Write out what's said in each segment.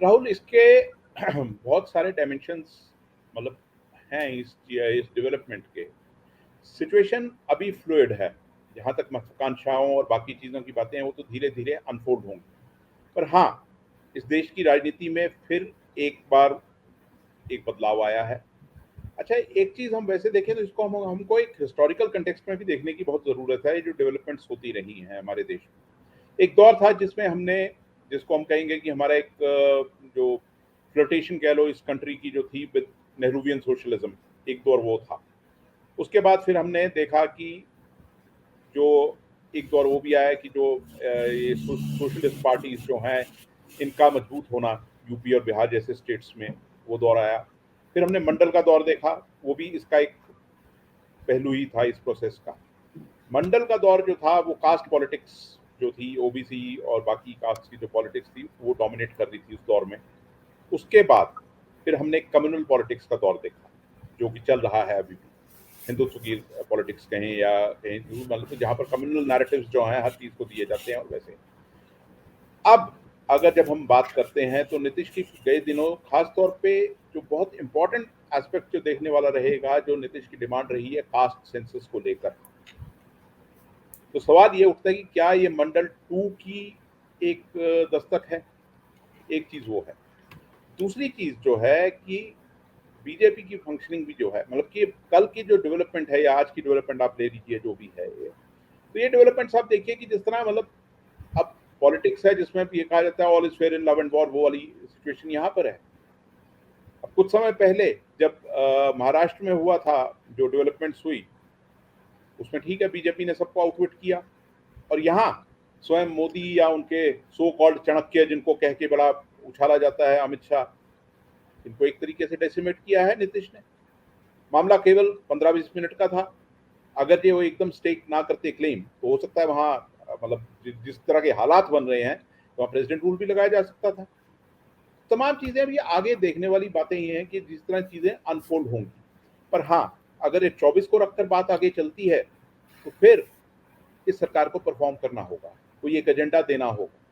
राहुल, इसके बहुत सारे डायमेंशंस मतलब हैं इस डेवलपमेंट के। सिचुएशन अभी फ्लूइड है। जहाँ तक महत्वाकांक्षाओं और बाकी चीज़ों की बातें हैं, वो तो धीरे धीरे अनफोल्ड होंगी। पर हाँ, इस देश की राजनीति में फिर एक बार एक बदलाव आया है। अच्छा, एक चीज़ हम वैसे देखें तो इसको हमको एक हिस्टोरिकल कंटेक्स्ट में भी देखने की बहुत ज़रूरत है। ये जो डेवलपमेंट्स होती रही हैं हमारे देश में, एक दौर था जिसमें हमने, जिसको हम कहेंगे कि हमारा एक जो फ्लर्टेशन कह लो इस कंट्री की जो थी विद नेहरूवियन सोशलिज्म, एक दौर वो था। उसके बाद फिर हमने देखा कि जो एक दौर वो भी आया कि जो ये सोशलिस्ट पार्टीज जो हैं इनका मजबूत होना, यूपी और बिहार जैसे स्टेट्स में वो दौर आया। फिर हमने मंडल का दौर देखा, वो भी इसका एक पहलू ही था इस प्रोसेस का। मंडल का दौर जो था वो कास्ट पॉलिटिक्स जो थी, ओबीसी और बाकी कास्ट की जो पॉलिटिक्स थी वो डोमिनेट कर रही थी उस दौर में। उसके बाद फिर हमने कम्युनल पॉलिटिक्स का दौर देखा, जो कि चल रहा है अभी भी। हिंदुत्व की पॉलिटिक्स कहें या कहें, मतलब जहाँ पर कम्युनल नैरेटिव्स जो हैं हर चीज़ को दिए जाते हैं। और वैसे अब अगर जब हम बात करते हैं तो नीतीश की गए दिनों खास तौर पे जो बहुत इंपॉर्टेंट एस्पेक्ट जो देखने वाला रहेगा, जो नीतीश की डिमांड रही है कास्ट सेंसस को लेकर। तो सवाल ये उठता है कि क्या ये मंडल 2 की एक दस्तक है? एक चीज़ वो है। दूसरी चीज़ जो है कि बीजेपी की फंक्शनिंग भी जो है, मतलब कि कल की जो डेवलपमेंट है या आज की डेवलपमेंट आप ले लीजिए जो भी है ये, तो ये डेवलपमेंट्स आप देखिए कि जिस तरह मतलब अब पॉलिटिक्स है जिसमें ये कहा जाता है all is fair in love and war, वो वाली सिचुएशन यहाँ पर है। अब कुछ समय पहले जब महाराष्ट्र में हुआ था, जो डेवलपमेंट्स हुई उसमें ठीक है बीजेपी ने सबको आउटविट किया, और यहाँ स्वयं मोदी या उनके सो कॉल्ड चाणक्य जिनको कह के बड़ा उछाला जाता है, अमित शाह, इनको एक तरीके से डेसिमेट किया है नीतीश ने। मामला केवल 15-20 मिनट का था। अगर ये वो एकदम स्टेक ना करते क्लेम, तो हो सकता है वहाँ मतलब जिस तरह के हालात बन रहे हैं तो वहाँ प्रेसिडेंट रूल भी लगाया जा सकता था। तमाम चीज़ें अभी आगे देखने वाली बातें ये हैं कि जिस तरह चीज़ें अनफोल्ड होंगी। पर हाँ, अगर ये 24 को रखकर बात आगे चलती है तो फिर इस सरकार को परफॉर्म करना होगा, कोई एक एजेंडा देना होगा।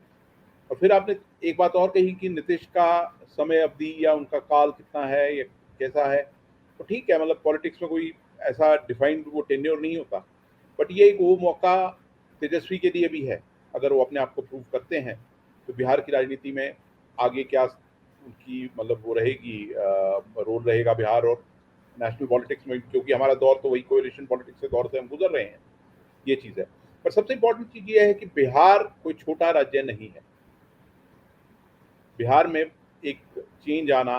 और फिर आपने एक बात और कही कि नीतीश का समय अवधि या उनका काल कितना है या कैसा है, तो ठीक है, मतलब पॉलिटिक्स में कोई ऐसा डिफाइंड वो टेन्योर नहीं होता। बट ये एक वो मौका तेजस्वी के लिए भी है। अगर वो अपने आप को प्रूव करते हैं तो बिहार की राजनीति में आगे क्या उनकी मतलब वो रहेगी, रोल रहेगा बिहार और नेशनल पॉलिटिक्स में, क्योंकि हमारा दौर तो वही कोएलिशन पॉलिटिक्स के दौर से हम गुजर रहे हैं। ये चीज़ है। पर सबसे इंपॉर्टेंट चीज़ ये है कि बिहार कोई छोटा राज्य नहीं है। बिहार में एक चेंज आना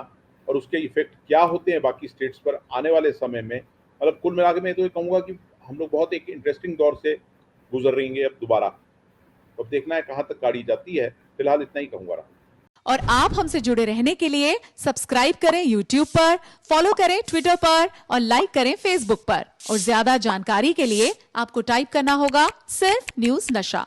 और उसके इफेक्ट क्या होते हैं बाकी स्टेट्स पर आने वाले समय में, मतलब कुल मिला के मैं तो ये कहूँगा कि हम लोग बहुत एक इंटरेस्टिंग दौर से गुजर रहेंगे अब दोबारा। अब देखना है कहाँ तक गाड़ी जाती है। फिलहाल इतना ही कहूँगा। और आप हमसे जुड़े रहने के लिए सब्सक्राइब करें YouTube पर, फॉलो करें ट्विटर पर और लाइक करें Facebook पर। और ज्यादा जानकारी के लिए आपको टाइप करना होगा सिर्फ न्यूज नशा।